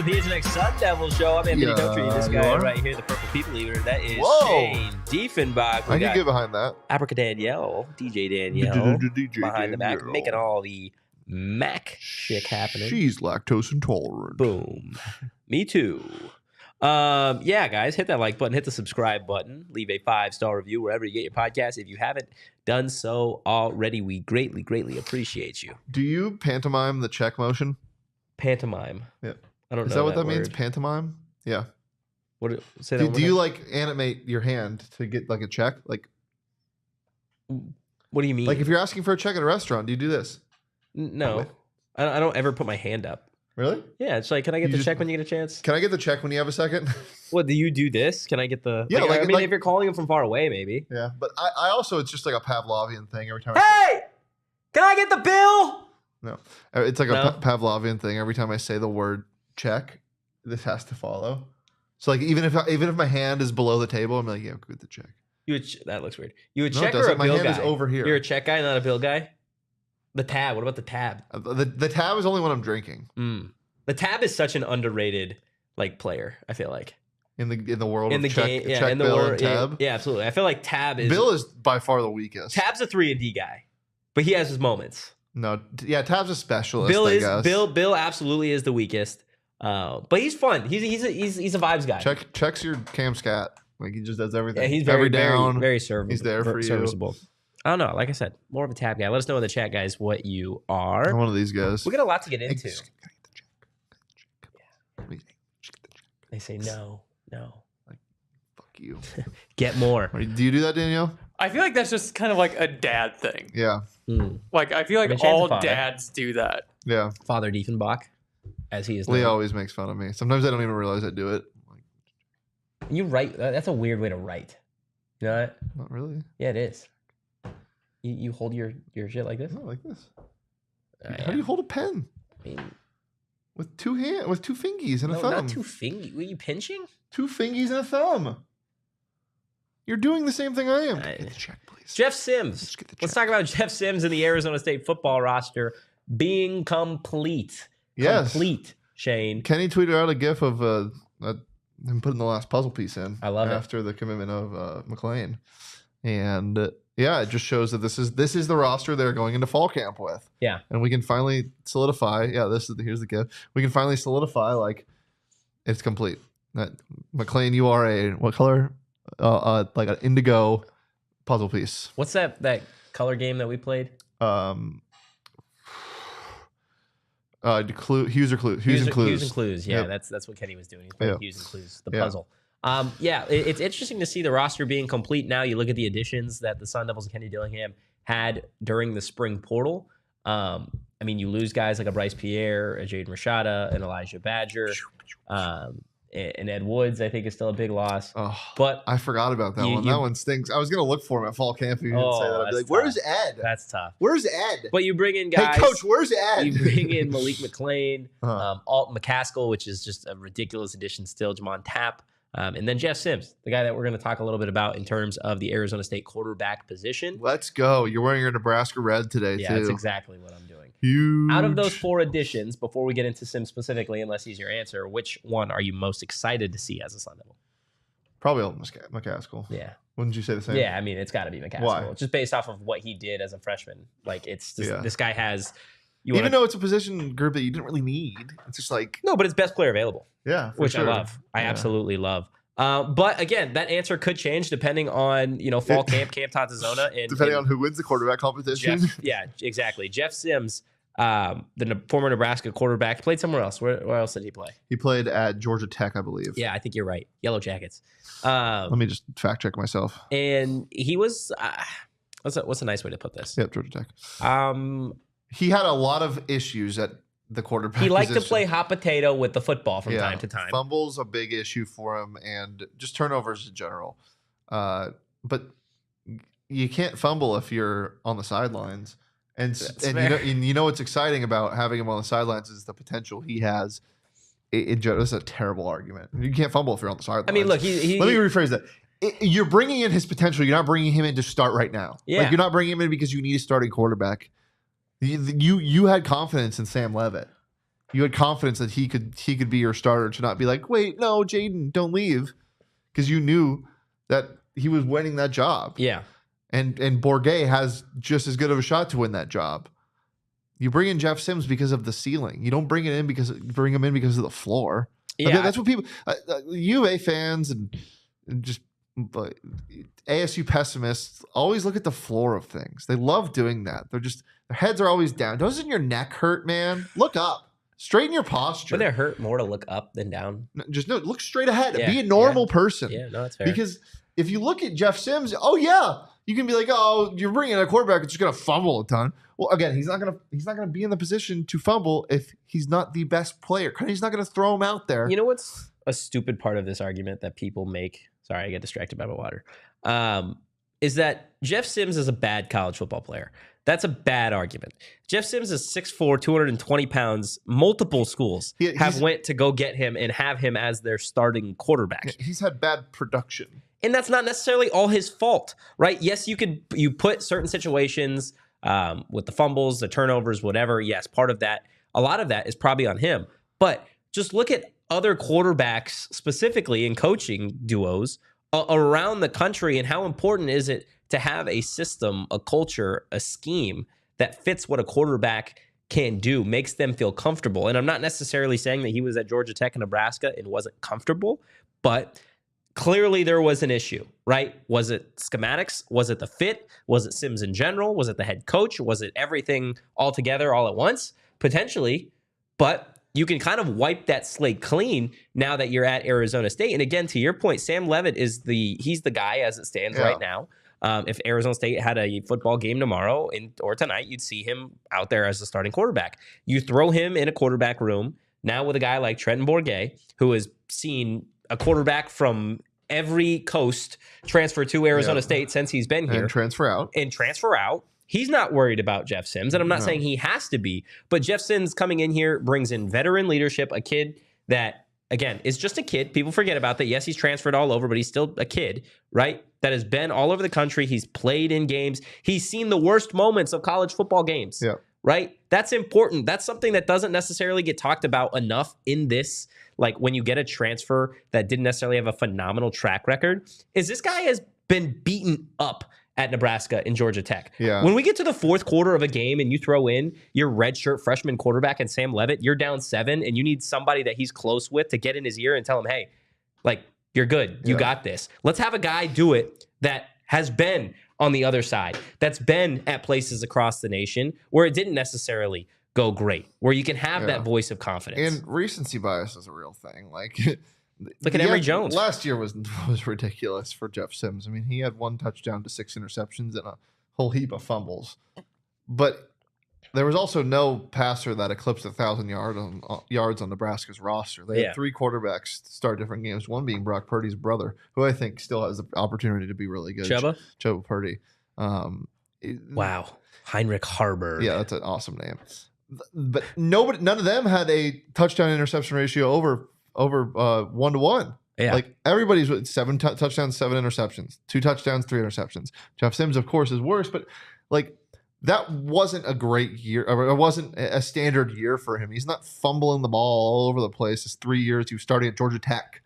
PHNX Sun Devils show. I'm Anthony Totri. This guy right here, the purple people eater, that is Shane Diffenbach. I can get behind that. Africa Danielle, DJ Danielle, behind the back, making all the Mac shit happening. She's lactose intolerant. Boom. Me too. Yeah, guys, hit that like button, hit the subscribe button, leave a 5-star review wherever you get your podcast. If you haven't done so already, we greatly, greatly appreciate you. Do you pantomime the check motion? Pantomime. Yeah. I don't know. Is that what that word means? Pantomime? Yeah. Say that do you like animate your hand to get like a check? Like, what do you mean? Like if you're asking for a check at a restaurant, do you do this? No. I don't ever put my hand up. Really? Yeah, it's like, can I get the check when you get a chance? Can I get the check when you have a second? What, do you do this? Can I get the... Yeah, I mean, if you're calling him from far away, maybe. Yeah, but I also, it's just like a Pavlovian thing every time. Hey! Can I get the bill? No. It's like a Pavlovian thing. Every time I say the word check, this has to follow. So like even if my hand is below the table, I'm like, yeah, get the check. That looks weird. You a check or a bill guy? My hand is over here. You're a check guy, not a bill guy? The tab. What about the tab? The tab is only when I'm drinking. The tab is such an underrated like player, I feel like. In the world in the of check, game, yeah, check, in the bill, world, and tab. Yeah, absolutely. I feel like Bill is by far the weakest. Tab's a 3-and-D guy, but he has his moments. No, yeah, Tab's a specialist. Bill absolutely is the weakest. But he's fun. He's a vibes guy. Checks your cam scat. Like he just does everything. Yeah, he's very down. very serviceable. He's there for serviceable. I don't know. Like I said, more of a tab guy. Let us know in the chat, guys, what you are. I'm one of these guys. We got a lot to get into. They say no. Like, fuck you. Get more. Do you do that, Danielle? I feel like that's just kind of like a dad thing. Yeah. Like I feel like all dads do that. Yeah. Father Diffenbach, as he is. Lee always makes fun of me. Sometimes I don't even realize I do it. You write. That's a weird way to write. You know what? Not really. Yeah, it is. You hold your shit like this? Not like this. How do you hold a pen? I mean, with two fingies and a thumb. Not two fingies. Were you pinching? 2 fingies and a thumb. You're doing the same thing I am. Get the check, please. Jeff Sims. Let's talk about Jeff Sims and the Arizona State football roster being complete. Yes. Complete, Shane. Kenny tweeted out a gif of him putting the last puzzle piece in. I love it. After the commitment of McLean. And yeah, it just shows that this is the roster they're going into fall camp with. Yeah. And we can finally solidify. Yeah, here's the gift. We can finally solidify like it's complete. That McLean URA, what color? Like an indigo puzzle piece. What's that color game that we played? Hues and clues. Hues and clues. Yeah, yep. That's what Kenny was doing. He's playing Hues and clues, the puzzle. It's interesting to see the roster being complete now. You look at the additions that the Sun Devils and Kenny Dillingham had during the spring portal. I mean, you lose guys like a Bryce Pierre, a Jaden Rashada, an Elijah Badger, and Ed Woods, I think, is still a big loss. Oh, but I forgot about that one. That one stinks. I was going to look for him at fall camp. If you didn't say that, I'd be like, "Where's Ed? That's tough. Where's Ed?" But you bring in guys. Hey, coach, where's Ed? You bring in Malik McLean, Alton McCaskill, which is just a ridiculous addition still, Jamon Tapp, and then Jeff Sims, the guy that we're going to talk a little bit about in terms of the Arizona State quarterback position. Let's go. You're wearing your Nebraska red today, too. Yeah, that's exactly what I'm doing. Huge. Out of those 4 additions, before we get into Sims specifically, unless he's your answer, which one are you most excited to see as a Sun Devil? Probably Alton McCaskill. Yeah. Wouldn't you say the same? Yeah, I mean, it's got to be McCaskill. Why? Just based off of what he did as a freshman. Like, it's just, this guy has... Even though it's a position group that you didn't really need, it's just like... No, but it's best player available. Yeah, which I love. I absolutely love. But again, that answer could change depending on, fall camp Tazona. Depending on who wins the quarterback competition. Yeah, exactly. Jeff Sims, former Nebraska quarterback. Played somewhere else. Where else did he play? He played at Georgia Tech, I believe. Yeah, I think you're right. Yellow Jackets. Let me just fact check myself. And he was what's a nice way to put this? Yep, Georgia Tech. He had a lot of issues at the quarterback He liked position. to play hot potato with the football from time to time. Fumbles a big issue for him, and just turnovers in general. But you can't fumble if you're on the sidelines. And you know what's exciting about having him on the sidelines is the potential he has. This is a terrible argument. You can't fumble if you're on the sidelines. I mean, look, let me rephrase that. You're bringing in his potential. You're not bringing him in to start right now. Yeah. Like, you're not bringing him in because you need a starting quarterback. You had confidence in Sam Leavitt. You had confidence that he could be your starter, to not be like, wait, no, Jaden, don't leave, because you knew that he was winning that job. Yeah. And Bourguet has just as good of a shot to win that job. You bring in Jeff Sims because of the ceiling. You don't bring him in because of the floor. Yeah, that's what people, U of A fans and just ASU pessimists always look at the floor of things. They love doing that. Their heads are always down. Doesn't your neck hurt, man? Look up. Straighten your posture. Wouldn't it hurt more to look up than down? Look straight ahead. Yeah, Be a normal person. Yeah, no, that's fair. Because if you look at Jeff Sims, you can be like, oh, you're bringing in a quarterback that's just going to fumble a ton. Well, again, he's not going to be in the position to fumble if he's not the best player. He's not going to throw him out there. You know what's a stupid part of this argument that people make? Sorry, I get distracted by my water. Is that Jeff Sims is a bad college football player. That's a bad argument. Jeff Sims is 6'4", 220 pounds. Multiple schools have went to go get him and have him as their starting quarterback. He's had bad production. And that's not necessarily all his fault, right? Yes, you put certain situations with the fumbles, the turnovers, whatever. Yes, part of that, a lot of that is probably on him. But just look at other quarterbacks, specifically in coaching duos around the country, and how important is it to have a system, a culture, a scheme that fits what a quarterback can do, makes them feel comfortable. And I'm not necessarily saying that he was at Georgia Tech and Nebraska and wasn't comfortable, but clearly there was an issue, right? Was it schematics? Was it the fit? Was it Sims in general? Was it the head coach? Was it everything all together all at once? Potentially, but you can kind of wipe that slate clean now that you're at Arizona State. And again, to your point, Sam Leavitt he's the guy as it stands right now. If Arizona State had a football game tomorrow or tonight, you'd see him out there as the starting quarterback. You throw him in a quarterback room now with a guy like Trenton Bourguet, who has seen a quarterback from every coast transfer to Arizona State since he's been here. And transfer out. He's not worried about Jeff Sims, and I'm not saying he has to be, but Jeff Sims coming in here brings in veteran leadership, a kid that, again, is just a kid. People forget about that. Yes, he's transferred all over, but he's still a kid, right? That has been all over the country. He's played in games. He's seen the worst moments of college football games, right? That's important. That's something that doesn't necessarily get talked about enough in this. Like, when you get a transfer that didn't necessarily have a phenomenal track record, is this guy has been beaten up at Nebraska and Georgia Tech. Yeah. When we get to the fourth quarter of a game and you throw in your redshirt freshman quarterback and Sam Leavitt, you're down 7 and you need somebody that he's close with to get in his ear and tell him, hey, like, you're good. You got this. Let's have a guy do it that has been on the other side, that's been at places across the nation where it didn't necessarily go great, where you can have that voice of confidence. And recency bias is a real thing. Like, look at Emory Jones. Last year was ridiculous for Jeff Sims. I mean, he had 1 touchdown to 6 interceptions and a whole heap of fumbles. But there was also no passer that eclipsed 1,000 yards on Nebraska's roster. They had 3 quarterbacks to start different games, one being Brock Purdy's brother, who I think still has the opportunity to be really good. Chubba Purdy. Wow. Heinrich Harburg. Yeah, that's an awesome name. But none of them had a touchdown interception ratio over 1-to-1. Yeah. Like, everybody's with 7 touchdowns, 7 interceptions, 2 touchdowns, 3 interceptions. Jeff Sims, of course, is worse, but like, that wasn't a great year. Or it wasn't a standard year for him. He's not fumbling the ball all over the place. It's 3 years. He was starting at Georgia Tech.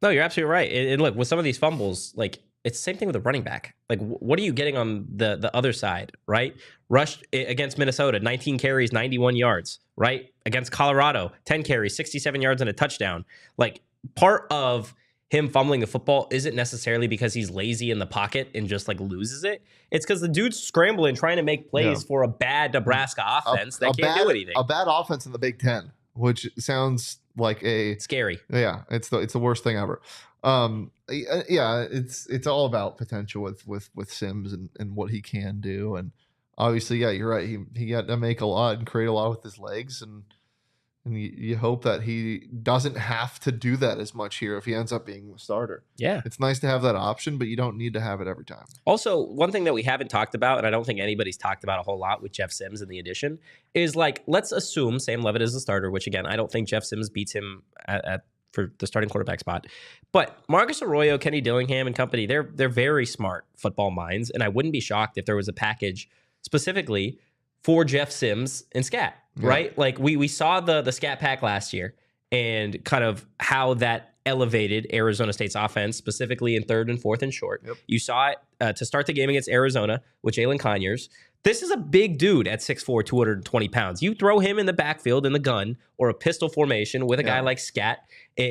No, you're absolutely right. And look, with some of these fumbles, like, it's the same thing with a running back. Like, what are you getting on the other side, right? Rushed against Minnesota, 19 carries, 91 yards, right? Against Colorado, 10 carries, 67 yards and a touchdown. Like, part of him fumbling the football isn't necessarily because he's lazy in the pocket and just like loses it. It's because the dude's scrambling, trying to make plays for a bad Nebraska offense that can't do anything. A bad offense in the Big Ten, which sounds like scary. Yeah, it's the worst thing ever. Yeah, it's all about potential with Sims and what he can do. And obviously, yeah, you're right. He got to make a lot and create a lot with his legs, and you hope that he doesn't have to do that as much here if he ends up being the starter. Yeah. It's nice to have that option, but you don't need to have it every time. Also, one thing that we haven't talked about, and I don't think anybody's talked about a whole lot with Jeff Sims in the addition, is like, let's assume Sam Leavitt is the starter, which again, I don't think Jeff Sims beats him for the starting quarterback spot. But Marcus Arroyo, Kenny Dillingham and company, they're very smart football minds, and I wouldn't be shocked if there was a package specifically for Jeff Sims and Scat, right? Like we saw the Scat pack last year and kind of how that elevated Arizona State's offense, specifically in 3rd and 4th and short. Yep. You saw it to start the game against Arizona with Jalen Conyers. This is a big dude at 6'4", 220 pounds. You throw him in the backfield in the gun or a pistol formation with a guy like Scat,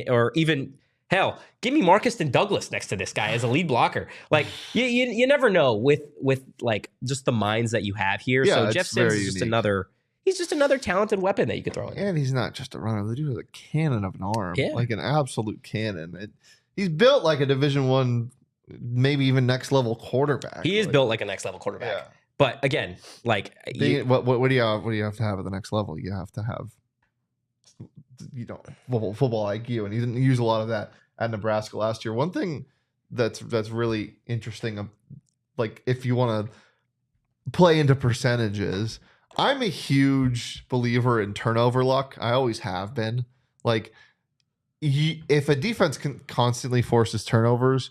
or even, hell, give me Marcus and Douglas next to this guy as a lead blocker. Like, you never know with like just the minds that you have here. Yeah, so Jeff Sims is just another talented weapon that you could throw in. And he's not just a runner. The dude has a cannon of an arm, like an absolute cannon. He's built like a Division I, maybe even next level quarterback. He is built like a next level quarterback. Yeah. But again, like what do you have to have at the next level? You have to have football IQ, and he didn't use a lot of that at Nebraska last year. One thing that's really interesting, like if you want to play into percentages, I'm a huge believer in turnover luck. I always have been. Like, if a defense constantly forces turnovers,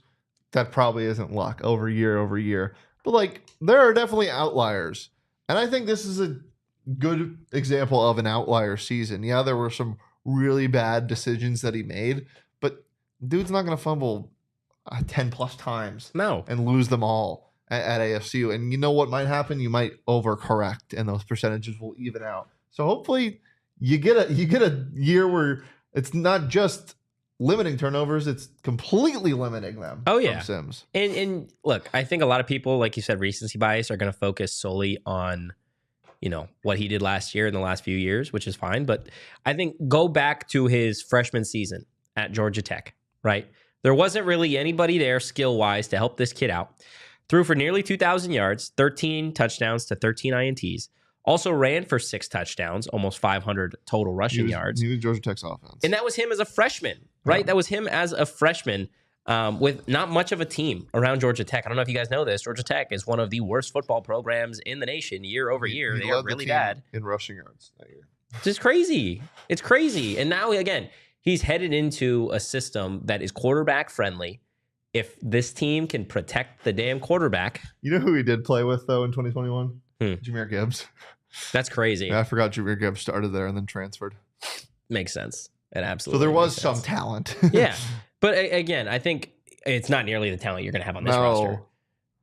that probably isn't luck over year. But like, there are definitely outliers, and I think this is a good example of an outlier season. Yeah, there were some really bad decisions that he made, but dude's not going to fumble 10 plus times and lose them all at ASU. And you know what might happen? You might overcorrect, and those percentages will even out. So hopefully you get a year where it's not just limiting turnovers, it's completely limiting them. Oh yeah, from Sims. And look, I think a lot of people, like you said, recency bias, are going to focus solely on what he did last year in the last few years, which is fine. But I think go back to his freshman season at Georgia Tech, right? There wasn't really anybody there skill-wise to help this kid out. Threw for nearly 2,000 yards, 13 touchdowns to 13 INTs. Also ran for 6 touchdowns, almost 500 total rushing yards. He was Georgia Tech's offense. And that was him as a freshman, right? Yeah. That was him as a freshman with not much of a team around Georgia Tech. I don't know if you guys know this. Georgia Tech is one of the worst football programs in the nation year over year. They are really bad in rushing yards that year. It's just crazy. It's crazy. And now, again, he's headed into a system that is quarterback friendly. If this team can protect the damn quarterback. You know who he did play with, though, in 2021? Jahmyr Gibbs. That's crazy. Yeah, I forgot Jahmyr Gibbs started there and then transferred. Makes sense. It absolutely. So there was some talent. Yeah. But again, I think it's not nearly the talent you're going to have on this roster.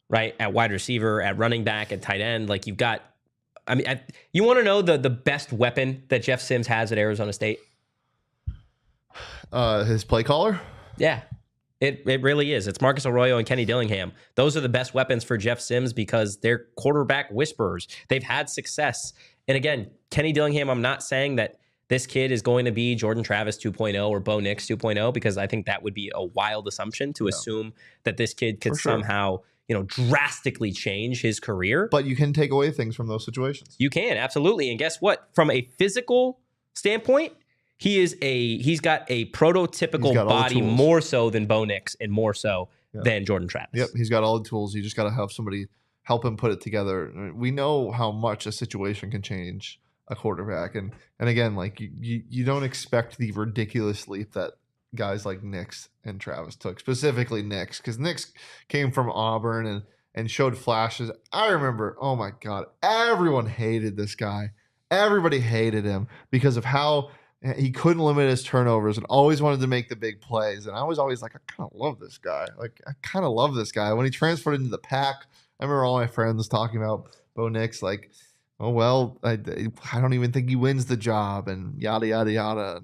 Right? At wide receiver, at running back, at tight end. Like, you've got, I mean, you want to know the best weapon that Jeff Sims has at Arizona State? His play caller? Yeah. It really is. It's Marcus Arroyo and Kenny Dillingham. Those are the best weapons for Jeff Sims because they're quarterback whisperers. They've had success. And again, Kenny Dillingham, I'm not saying that this kid is going to be Jordan Travis 2.0 or Bo Nix 2.0 because I think that would be a wild assumption to assume that this kid could somehow, drastically change his career. But you can take away things from those situations. You can, absolutely. And guess what? From a physical standpoint, he's got a prototypical body more so than Bo Nix and more so than Jordan Travis. Yep, he's got all the tools. You just got to have somebody help him put it together. We know how much a situation can change a quarterback, and again, like you don't expect the ridiculous leap that guys like Nix and Travis took, specifically Nix, because Nix came from Auburn and showed flashes. I remember, oh my God, everyone hated this guy. Everybody hated him because of how he couldn't limit his turnovers and always wanted to make the big plays. And I was always like, I kind of love this guy. When he transferred into the pack, I remember all my friends talking about Bo Nix, like, oh, well, I don't even think he wins the job and yada, yada, yada.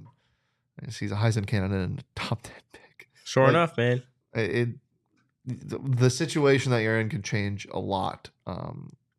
And he's a Heisman candidate and a top 10 pick. Sure enough, man. The situation that you're in can change a lot.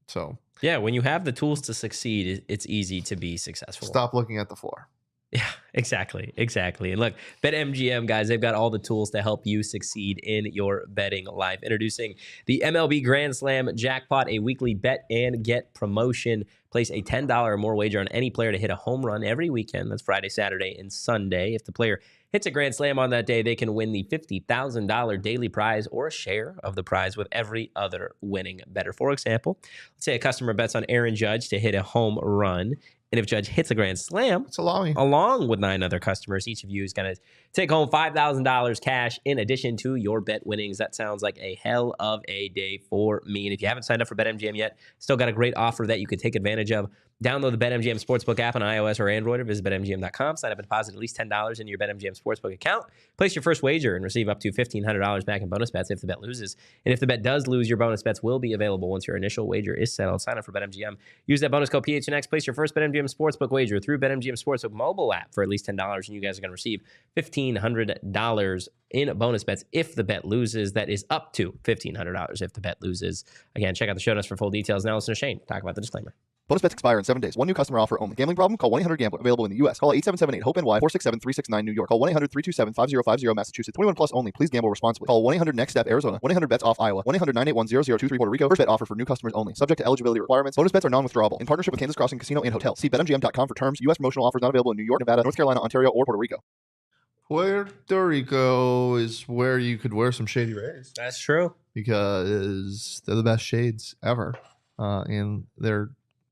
So yeah, when you have the tools to succeed, it's easy to be successful. Stop looking at the floor. Yeah, exactly. And look, BetMGM, guys, they've got all the tools to help you succeed in your betting life. Introducing the MLB Grand Slam Jackpot, a weekly bet and get promotion. Place a $10 or more wager on any player to hit a home run every weekend. That's Friday, Saturday, and Sunday. If the player hits a grand slam on that day, they can win the $50,000 daily prize or a share of the prize with every other winning bettor. For example, let's say a customer bets on Aaron Judge to hit a home run. And if Judge hits a grand slam, along with 9 other customers, each of you is going to take home $5,000 cash in addition to your bet winnings. That sounds like a hell of a day for me. And if you haven't signed up for BetMGM yet, still got a great offer that you could take advantage of. Download the BetMGM Sportsbook app on iOS or Android, or visit BetMGM.com. Sign up and deposit at least $10 into your BetMGM Sportsbook account. Place your first wager and receive up to $1,500 back in bonus bets if the bet loses. And if the bet does lose, your bonus bets will be available once your initial wager is settled. Sign up for BetMGM. Use that bonus code PHNX. Place your first BetMGM Sportsbook wager through BetMGM Sportsbook mobile app for at least $10, and you guys are going to receive $1,500 in bonus bets if the bet loses. That is up to $1,500 if the bet loses. Again, check out the show notes for full details. Now listen to Shane talk about the disclaimer. Bonus bets expire in 7 days. One new customer offer only. Gambling problem? Call 1-800-GAMBLER. Available in the U.S. Call 877-8-HOPE-NY 467-369 New York. Call 1-800-327-5050 Massachusetts. 21 plus only. Please gamble responsibly. Call 1-800-NEXT-STEP Arizona. 1-800-BETS-OFF Iowa. 1-800-981-0023 Puerto Rico. First bet offer for new customers only. Subject to eligibility requirements. Bonus bets are non-withdrawable. In partnership with Kansas Crossing Casino and Hotel. See BetMGM.com for terms. U.S. promotional offers not available in New York, Nevada, North Carolina, Ontario, or Puerto Rico. Puerto Rico is where you could wear some Shady Rays. That's true. Because they're the best shades ever. And they're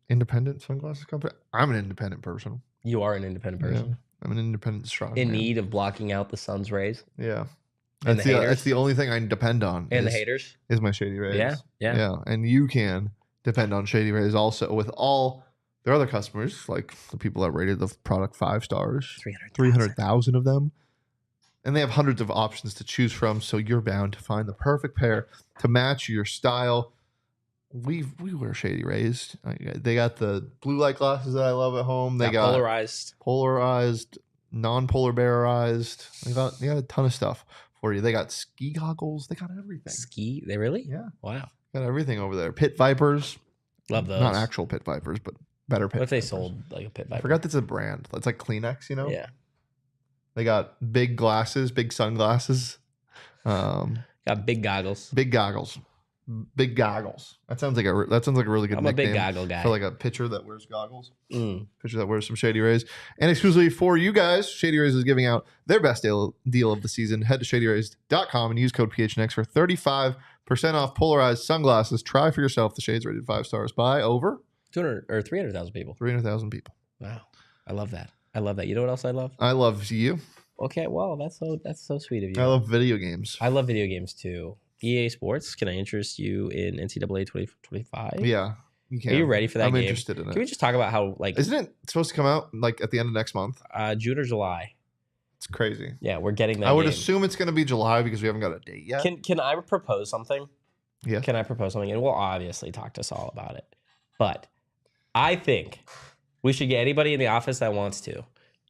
independent sunglasses company. I'm an independent person. You are an independent person. Yeah, I'm an independent strong in man. Need of blocking out the sun's rays. Yeah. And that's the only thing I depend on. And the haters. Is my Shady Rays. Yeah. And you can depend on Shady Rays also with all their other customers, like the people that rated the product 5 stars. 300,000 of them. And they have hundreds of options to choose from, so you're bound to find the perfect pair to match your style. We wear Shady Rays. They got the blue light glasses that I love at home. They got polarized, non-polar bearized. They got a ton of stuff for you. They got ski goggles. They got everything. Ski? They really? Yeah. Wow. Got everything over there. Pit vipers. Love those. Not actual pit vipers, but better pit. What if they vipers. Sold like a pit viper? I forgot that's a brand. It's like Kleenex, you know? Yeah. They got big glasses, big sunglasses. Got big goggles. Big goggles. Big goggles. That sounds like a really good I'm nickname. a big goggle guy. For like a pitcher that wears goggles. Pitcher that wears some Shady Rays. And exclusively for you guys, Shady Rays is giving out their best deal of the season. Head to shadyrays.com and use code PHNX for 35% off polarized sunglasses. Try for yourself the shades rated 5 stars by over 200 or 300,000 people. 300,000 people. Wow. I love that. You know what else I love? I love you. Okay, well, that's so sweet of you. I love video games. I love video games too. EA Sports, can I interest you in NCAA 2025? Yeah, you can. Are you ready for that I'm game? interested in it. Can we just talk about how, like... Isn't it supposed to come out, like, at the end of next month? June or July. It's crazy. Yeah, we're getting that I would game. assume it's going to be July because we haven't got a date yet. Can I propose something? Yeah. Can I propose something? And we'll obviously talk to Saul about it. But I think we should get anybody in the office that wants to.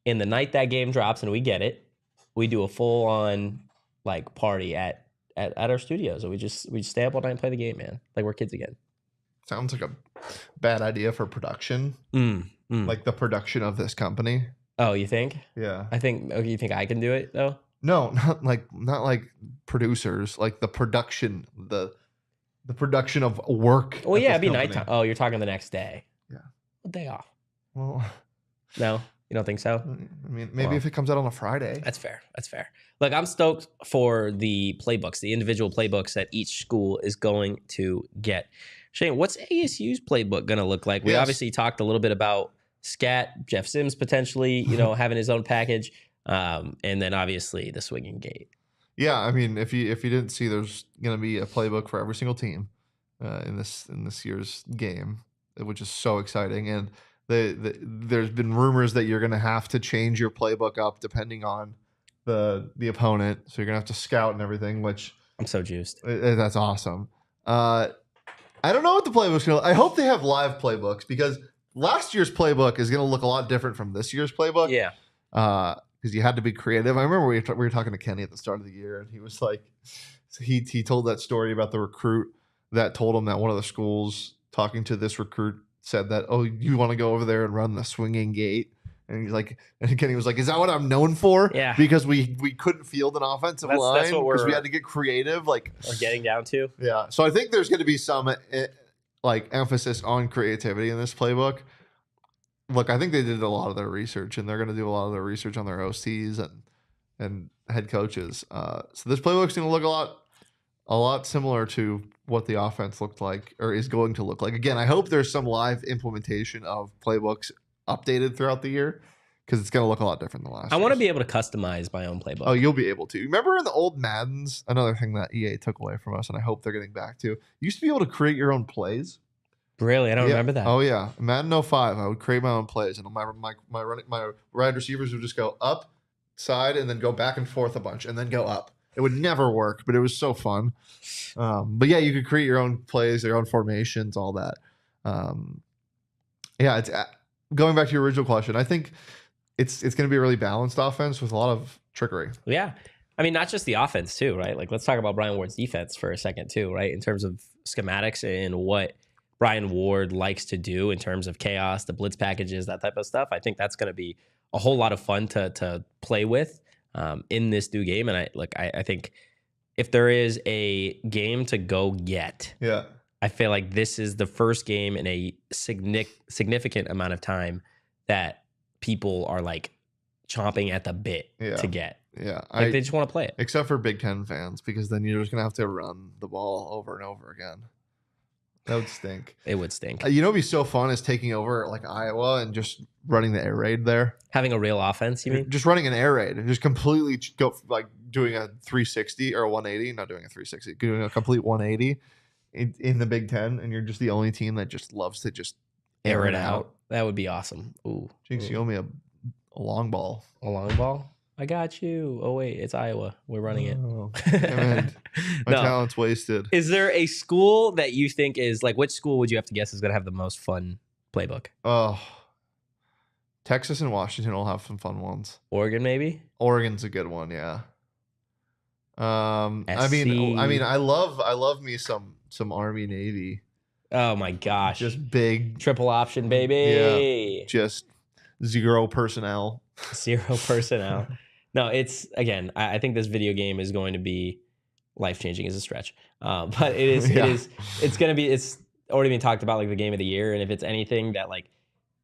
In the night that game drops and we get it, we do a full-on, like, party at our studios, and we just stay up all night and play the game, man. Like we're kids again. Sounds like a bad idea for production. Like the production of this company. Oh, you think? Yeah. You think I can do it though? No, not like producers. Like the production, the production of work. Well, yeah, it'd be nighttime. Oh, you're talking the next day. Yeah. A day off. Well, no. You don't think so? I mean, maybe if it comes out on a Friday. That's fair. Look, I'm stoked for the playbooks, the individual playbooks that each school is going to get. Shane, what's ASU's playbook going to look like? We obviously talked a little bit about Scat, Jeff Sims potentially, having his own package, and then obviously the swinging gate. Yeah, I mean, if you didn't see, there's going to be a playbook for every single team in this year's game, which is so exciting. And there's been rumors that you're going to have to change your playbook up depending on the opponent. So you're going to have to scout and everything, which I'm so juiced. That's awesome. I don't know what the playbook's going to. I hope they have live playbooks because last year's playbook is going to look a lot different from this year's playbook. Yeah. because you had to be creative. I remember we were talking to Kenny at the start of the year, and he was like, he told that story about the recruit that told him that one of the schools talking to this recruit said that, oh, you want to go over there and run the swinging gate? And he's like, and Kenny was like, is that what I'm known for? Yeah. Because we couldn't field an offensive line because we had to get creative. Like, we're getting down to. Yeah. So I think there's going to be some like emphasis on creativity in this playbook. Look, I think they did a lot of their research, and they're going to do a lot of their research on their OCs and head coaches. So this playbook's going to look a lot similar to what the offense looked like or is going to look like. Again, I hope there's some live implementation of playbooks updated throughout the year because it's going to look a lot different than last year. I want to be able to customize my own playbook. Oh, you'll be able to. Remember in the old Maddens, another thing that EA took away from us, and I hope they're getting back to, you used to be able to create your own plays. Really? I don't remember that. Oh, yeah. Madden 05, I would create my own plays, and my wide receivers would just go up, side, and then go back and forth a bunch, and then go up. It would never work, but it was so fun. But yeah, you could create your own plays, your own formations, all that. Yeah, it's going back to your original question. I think it's going to be a really balanced offense with a lot of trickery. Yeah. I mean, not just the offense too, right? Like, let's talk about Brian Ward's defense for a second too, right? In terms of schematics and what Brian Ward likes to do in terms of chaos, the blitz packages, that type of stuff. I think that's going to be a whole lot of fun to play with in this new game. And I think if there is a game to go get, I feel like this is the first game in a significant amount of time that people are like chomping at the bit to get. Yeah. Like they just want to play it. Except for Big Ten fans, because then you're just going to have to run the ball over and over again. That would stink. It would stink. You know what would be so fun is taking over like Iowa and just running the air raid there. Having a real offense, you mean? Just running an air raid and just completely go like doing a 360 or a 180. Not doing a 360, doing a complete 180 in the Big Ten, and you're just the only team that just loves to just air it out. That would be awesome. Ooh. Jinx, you owe me a long ball. A long ball? I got you. Oh, wait, it's Iowa. We're running it. My talent's wasted. Is there a school that you think is like, which school would you have to guess is going to have the most fun playbook? Oh, Texas and Washington will have some fun ones. Oregon, maybe? Oregon's a good one, yeah. I mean, I love me some Army Navy. Oh my gosh. Just big triple option, baby. Yeah. Just zero personnel. Zero personnel. No, it's again, I think this video game is going to be life-changing is a stretch. But it's going to be, it's already been talked about like the game of the year. And if it's anything that like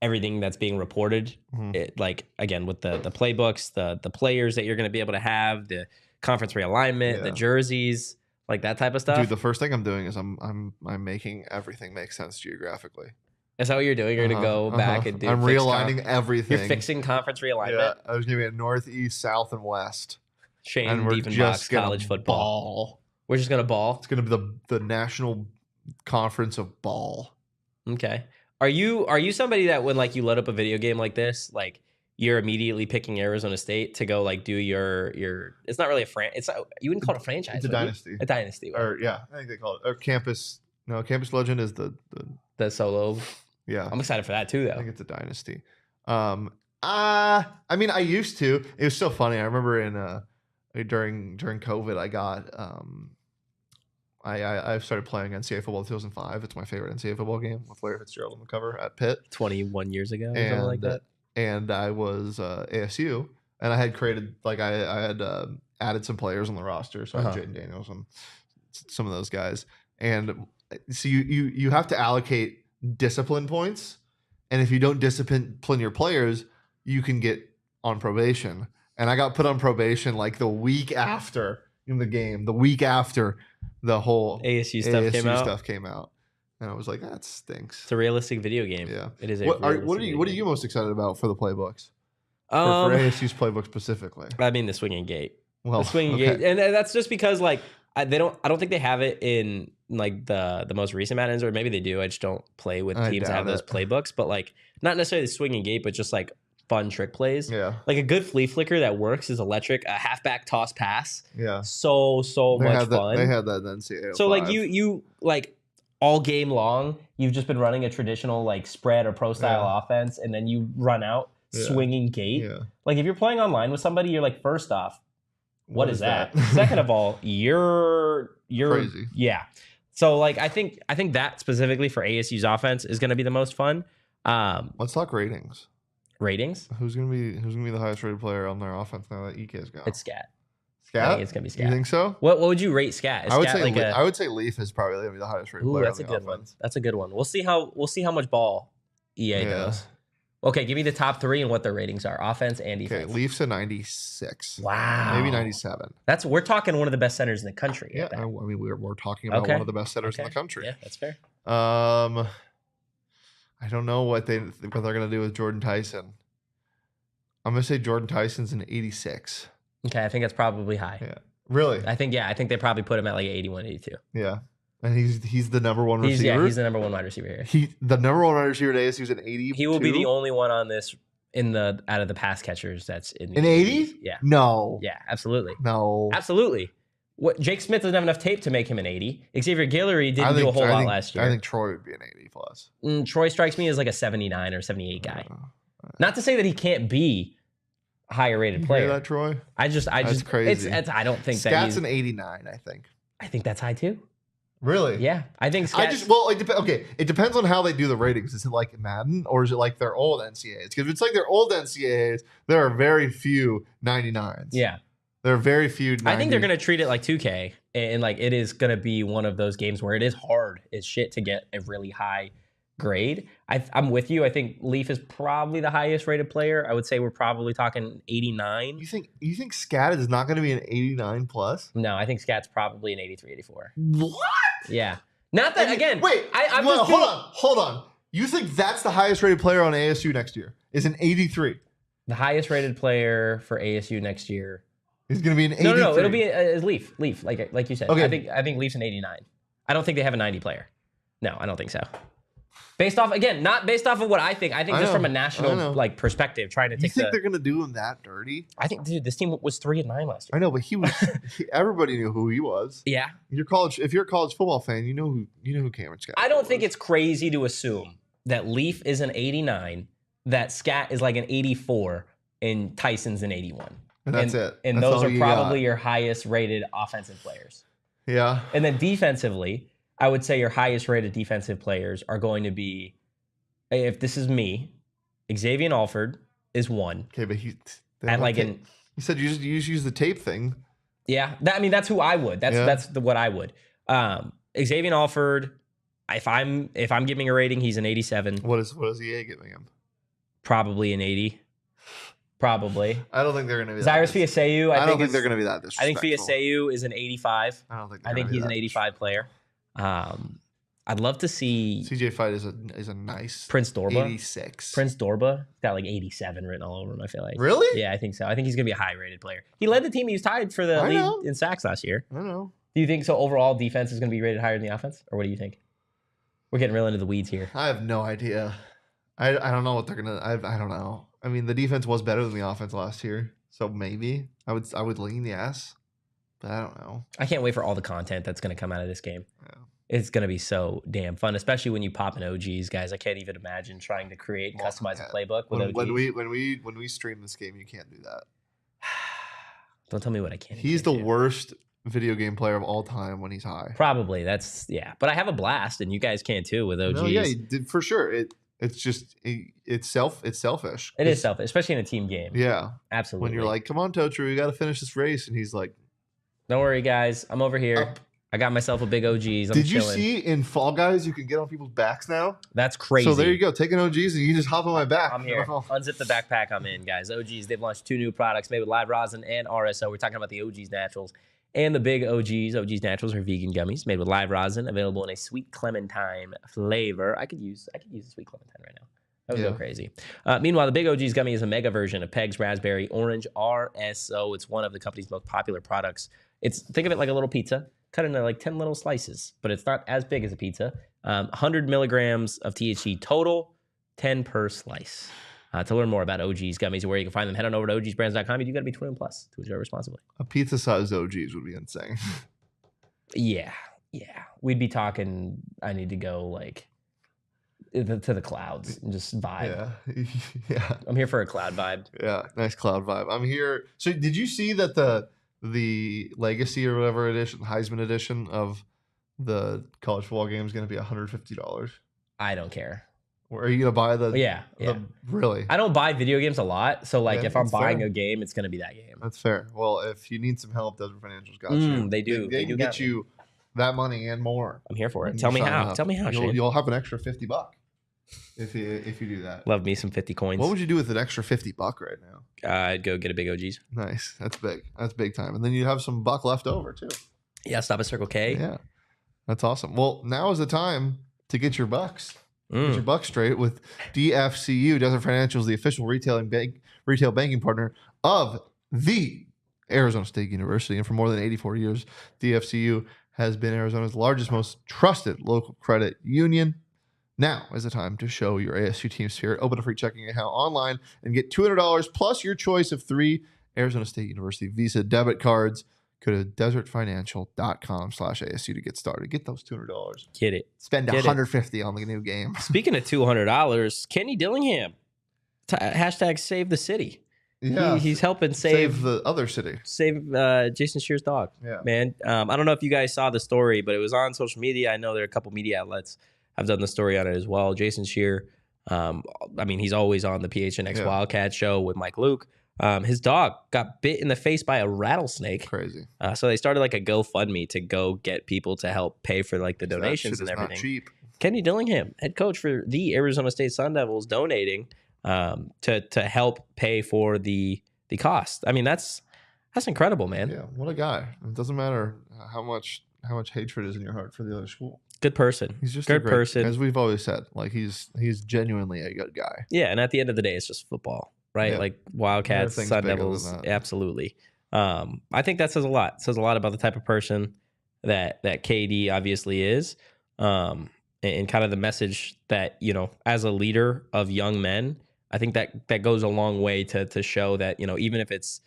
everything that's being reported, it like, again, with the playbooks, the players that you're going to be able to have, the conference realignment, the jerseys, like that type of stuff. Dude, the first thing I'm doing is I'm making everything make sense geographically. Is that what you're doing? You're going to go back and do... I'm realigning everything. You're fixing conference realignment? Yeah, I was going to be at northeast, south, and west. Shane Diffenbach college football. Ball. We're just going to ball? It's going to be the national conference of ball. Okay. Are you somebody that when like you load up a video game like this, like you're immediately picking Arizona State to go like do your it's not really you wouldn't call it a franchise. It's a dynasty. A dynasty. Right? Or yeah, I think they call it. Or campus. No, Campus Legend is the solo. Yeah. I'm excited for that too though. I think it's a dynasty. I mean I used to. It was so funny. I remember during COVID I got I started playing NCAA football in 2005. It's my favorite NCAA football game with Larry Fitzgerald on the cover at Pitt. 21 years ago or something like that. And I was ASU, and I had created like I had added some players on the roster, so I had Jaden Daniels and some of those guys. And so you have to allocate discipline points, and if you don't discipline your players, you can get on probation. And I got put on probation like the week after in the game, the week after the whole ASU stuff came out. And I was like, that stinks. It's a realistic video game. Yeah, it is. What are you most excited about for the playbooks? For ASU's playbook specifically. I mean, the swinging gate. Well, the swinging gate, and that's just because like I don't think they have it in like the most recent Maddens, or maybe they do. I just don't play with teams that have those playbooks. But like not necessarily the swinging gate, but just like fun trick plays. Yeah, like a good flea flicker that works is electric. A halfback toss pass. Yeah, so much fun. They had that in NCAA. So like you like. All game long, you've just been running a traditional like spread or pro style offense, and then you run out. swinging gait. Yeah. Like if you're playing online with somebody, you're like, first off, what is that? that? Second of all, you're Crazy. Yeah. So like I think that specifically for ASU's offense is going to be the most fun. Let's talk ratings. Ratings? Who's gonna be the highest rated player on their offense now that EK's gone? It's Scat. Scat. I think it's gonna be Scat. You think so? What would you rate Scat? Is I would Scat say I would say Leaf is probably gonna be the highest rated player. That's on a the good one. offense. That's a good one. We'll see how much ball EA knows. Okay, give me the top 3 and what their ratings are, offense and defense. Okay, Leafs a 96. Wow, maybe 97. We're talking one of the best centers in the country. Yeah, I mean we're talking about one of the best centers in the country. Yeah, that's fair. I don't know what they're gonna do with Jordan Tyson. I'm gonna say Jordan Tyson's an 86. Okay, I think that's probably high. Yeah, really? I think they probably put him at like 81, 82. Yeah, and he's the number one receiver. He's the number 1 wide receiver here. The number 1 wide receiver at ASU is an 80. He will be the only one on this out of the pass catchers that's in an 80. Yeah. No. Yeah, absolutely. No. Absolutely. What Jake Smith doesn't have enough tape to make him an 80. Xavier Guillory didn't do a whole lot last year. I think Troy would be an 80 plus. Troy strikes me as like a 79 or 78 guy. Not to say that he can't be a higher rated player. You hear that, Troy? That's crazy. I don't think Scott's an 89. I think that's high too. Really? Yeah, I think. It depends on how they do the ratings. Is it like Madden or is it like their old NCAAs? Because if it's like their old NCAAs, there are very few 99s. Yeah. There are very few 90s. I think they're going to treat it like 2K, and like it is going to be one of those games where it is hard as shit to get a really high grade. I'm with you. I think Leaf is probably the highest rated player. I would say we're probably talking 89. You think Scat is not going to be an 89 plus? No, I think Scat's probably an 83, 84. What? Yeah. Not that, again. Wait, hold on. You think that's the highest rated player on ASU next year? Is an 83? The highest rated player for ASU next year is going to be an 83. No, it'll be Leaf, like you said. Okay. I think Leaf's an 89. I don't think they have a 90 player. No, I don't think so. Not based off of what I think. I think just from a national perspective, trying to take. You think they're gonna do him that dirty? I think, dude, this team was 3-9 last year. I know, but everybody knew who he was. Yeah. If you're a college football fan, you know who Cameron Scott. I don't think it's crazy to assume that Leaf is an 89, that Scat is like an 84, and Tyson's an 81. And that's it. And those are probably your highest rated offensive players. Yeah. And then defensively, I would say your highest rated defensive players are going to be, if this is me, Xavier Alford is 1. Okay, but you said you just use the tape thing. Yeah, that's who I would. That's what I would. Xavier Alford, if I'm giving a rating, he's an 87. What is EA giving him? Probably an 80. Probably. I don't think they're going to be. Cyrus Fiaseu. I don't think they're going to be that disrespectful. I think Fiaseu is an 85. I think he's an 85 player. I'd love to see CJ Fight is a nice Prince Dorba. 86. Prince Dorba got like 87 written all over him, I feel like. Really? Yeah, I think so. I think he's gonna be a high rated player. He led the team. He was tied for the lead in sacks last year. I know. Do you think so? Overall defense is gonna be rated higher than the offense, or what do you think? We're getting real into the weeds here. I have no idea. I don't know what they're gonna. I don't know. I mean, the defense was better than the offense last year, so maybe I would lean yes, but I don't know. I can't wait for all the content that's gonna come out of this game. Yeah. It's going to be so damn fun, especially when you pop in OGs, guys. I can't even imagine trying to create and customize a playbook with OGs. When we stream this game, you can't do that. Don't tell me what I can't. He's the worst video game player of all time when he's high. Probably. But I have a blast, and you guys can too with OGs. No, yeah, for sure. It's selfish. It is selfish, especially in a team game. Yeah, absolutely. When you're like, "Come on, Totri, we got to finish this race," and he's like, "Don't worry, guys, I'm over here. I got myself a big OGs. Did you see in Fall Guys you can get on people's backs now? That's crazy. So there you go. Take an OGs and you just hop on my back. I'm here. Unzip the backpack. I'm in, guys. OGs. They've launched 2 new products made with live rosin and RSO. We're talking about the OGs Naturals and the big OGs. OGs Naturals are vegan gummies made with live rosin, available in a sweet clementine flavor. I could use a sweet clementine right now. That would go crazy. Meanwhile, the Big OG's gummy is a mega version of Peg's Raspberry Orange RSO. It's one of the company's most popular products. Think of it like a little pizza, cut into like 10 little slices, but it's not as big as a pizza. 100 milligrams of THC total, 10 per slice. To learn more about OG's gummies and where you can find them, head on over to ogsbrands.com. You do got to be 21 plus to enjoy responsibly. A pizza-sized OG's would be insane. Yeah. We'd be talking, I need to go like to the clouds and just vibe. Yeah. Yeah. I'm here for a cloud vibe. Yeah. Nice cloud vibe. I'm here. So did you see that the Legacy or whatever edition, Heisman edition of the college football game is going to be $150? I don't care. Or are you going to buy the? Yeah. Really? I don't buy video games a lot. So like if I'm buying fair. a game, it's going to be that game. That's fair. Well, if you need some help, Desert Financial's got you. They do. They do can get you that money and more. I'm here for it. Tell me how. Tell me how, Shane. You'll have an extra $50 if you do that. Love me some 50 coins. What would you do with an extra $50 right now? I'd go get a big OG's. Nice. That's big. That's big time. And then you have some buck left over too. Yeah, stop at Circle K. Yeah. That's awesome. Well, now is the time to get your bucks. Get your bucks straight with DFCU. Desert Financial is the official retail banking partner of the Arizona State University. And for more than 84 years, DFCU has been Arizona's largest, most trusted local credit union. Now is the time to show your ASU team spirit. Open a free checking account online and get $200 plus your choice of 3 Arizona State University Visa debit cards. Go to desertfinancial.com/ASU to get started. Get those $200. Get it. Spend $150 on the new game. Speaking of $200, Kenny Dillingham. Hashtag save the city. Yeah, he's helping save the other city. Save Jason Scheer's dog. Yeah, man. I don't know if you guys saw the story, but it was on social media. I know there are a couple media outlets have done the story on it as well. Jason Scheer. He's always on the PHNX Wildcat show with Mike Luke. His dog got bit in the face by a rattlesnake. Crazy. So they started like a GoFundMe to go get people to help pay for like the donations and everything. Not cheap. Kenny Dillingham, head coach for the Arizona State Sun Devils, donating to help pay for the cost. I mean, that's incredible, man. Yeah, what a guy. It doesn't matter how much hatred is in your heart for the other school. Good person. He's just good person. As we've always said, like he's genuinely a good guy. Yeah, and at the end of the day, it's just football, right? Yeah. Like Wildcats, Sun Devils, absolutely. I think that says a lot. It says a lot about the type of person that KD obviously is, and kind of the message that, as a leader of young men, I think that goes a long way to show that, even if it's,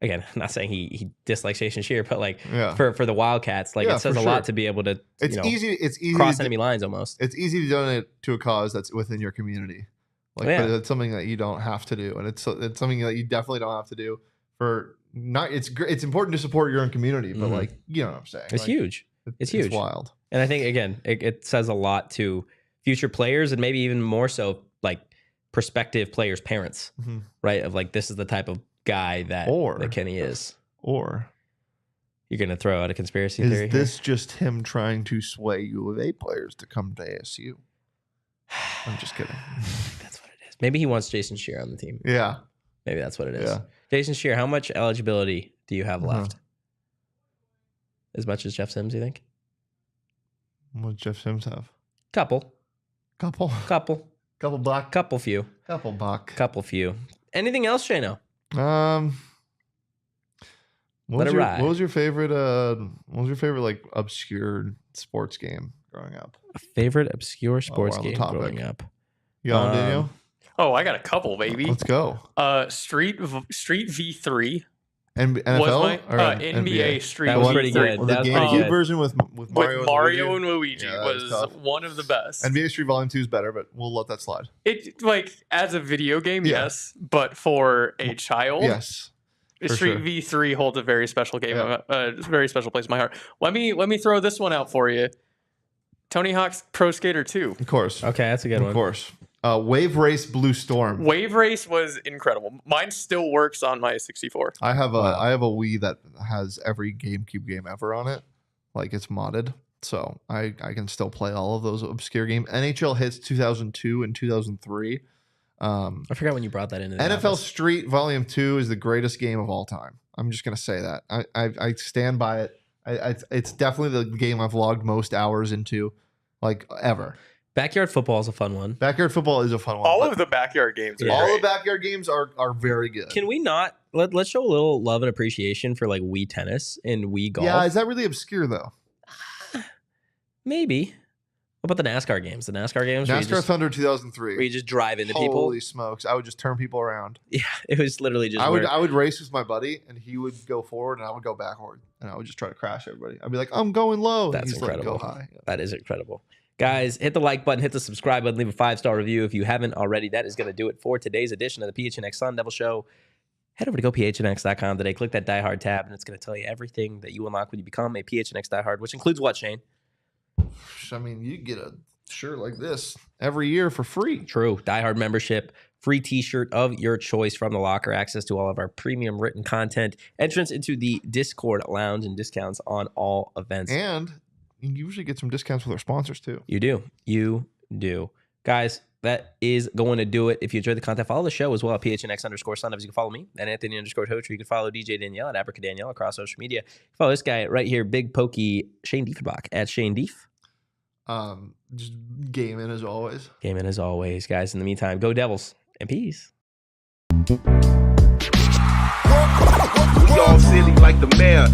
again, I'm not saying he dislikes Jason Scheer, but like for the Wildcats, like it says a lot to be able to it's easy cross enemy lines almost. It's easy to donate to a cause that's within your community. But it's something that you don't have to do, and it's something that you definitely don't have to do for not. It's important to support your own community, but like you know what I'm saying. It's huge. It's huge. It's wild. And I think again, it says a lot to future players, and maybe even more so like prospective players' parents, right? Of like, this is the type of guy that Kenny is. Or you're gonna throw out a conspiracy theory. Is this just him trying to sway U of A players to come to ASU? I'm just kidding. That's what it is. Maybe he wants Jason Scheer on the team. Yeah. Maybe that's what it is. Yeah. Jason Scheer, how much eligibility do you have left? As much as Jeff Sims, you think? What does Jeff Sims have? Couple few. Couple few. Anything else, Shano? What was your favorite like obscure sports game growing up? A favorite obscure sports game growing up. Daniel? Oh, I got a couple, baby. Let's go. Street V3. NFL was or NBA Street. That was pretty good. The GameCube version with Mario and Luigi was one of the best. NBA Street Volume 2 is better, but we'll let that slide. It as a video game, yes, but for a child, yes. Street V3 holds a very special game, a very special place in my heart. Let me throw this one out for you. Tony Hawk's Pro Skater 2. Of course. Okay, that's a good one. Of course. Wave Race Blue Storm. Wave Race was incredible. Mine still works on my 64. I have a Wii that has every GameCube game ever on it. Like, it's modded. So I can still play all of those obscure games. NHL Hits 2002 and 2003. I forgot when you brought that into the NFL office. Street Volume 2 is the greatest game of all time. I'm just going to say that. I stand by it. It's definitely the game I've logged most hours into, like, ever. Backyard football is a fun one. Backyard football is a fun one. All of the backyard games are all great. the backyard games are very good. Can we not let's show a little love and appreciation for like Wii tennis and Wii golf? Yeah, is that really obscure though? Maybe. What about the NASCAR games? NASCAR Thunder 2003. Where you just drive into people. Holy smokes! I would just turn people around. Yeah, it was literally just. I would race with my buddy, and he would go forward, and I would go backward, and I would just try to crash everybody. I'd be like, "I'm going low." That's and he's incredible. Like, go high. Yeah. That is incredible. Guys, hit the like button, hit the subscribe button, leave a 5-star review if you haven't already. That is going to do it for today's edition of the PHNX Sun Devil Show. Head over to gophnx.com today. Click that Die Hard tab, and it's going to tell you everything that you unlock when you become a PHNX Die Hard, which includes what, Shane? I mean, you get a shirt like this every year for free. True. Die Hard membership, free t-shirt of your choice from the locker, access to all of our premium written content, entrance into the Discord lounge, and discounts on all events. And you usually get some discounts with our sponsors too. You do. You do. Guys, that is going to do it. If you enjoyed the content, follow the show as well at PHNX_Sun Devils. You can follow me at Anthony_Totri. You can follow DJ Danielle at Abrica Danielle across social media. You can follow this guy right here, Big Pokey Shane Diffenbach at Shane Dief. Just gaming as always. Gaming as always, guys. In the meantime, go Devils and peace. We all silly like the mayor.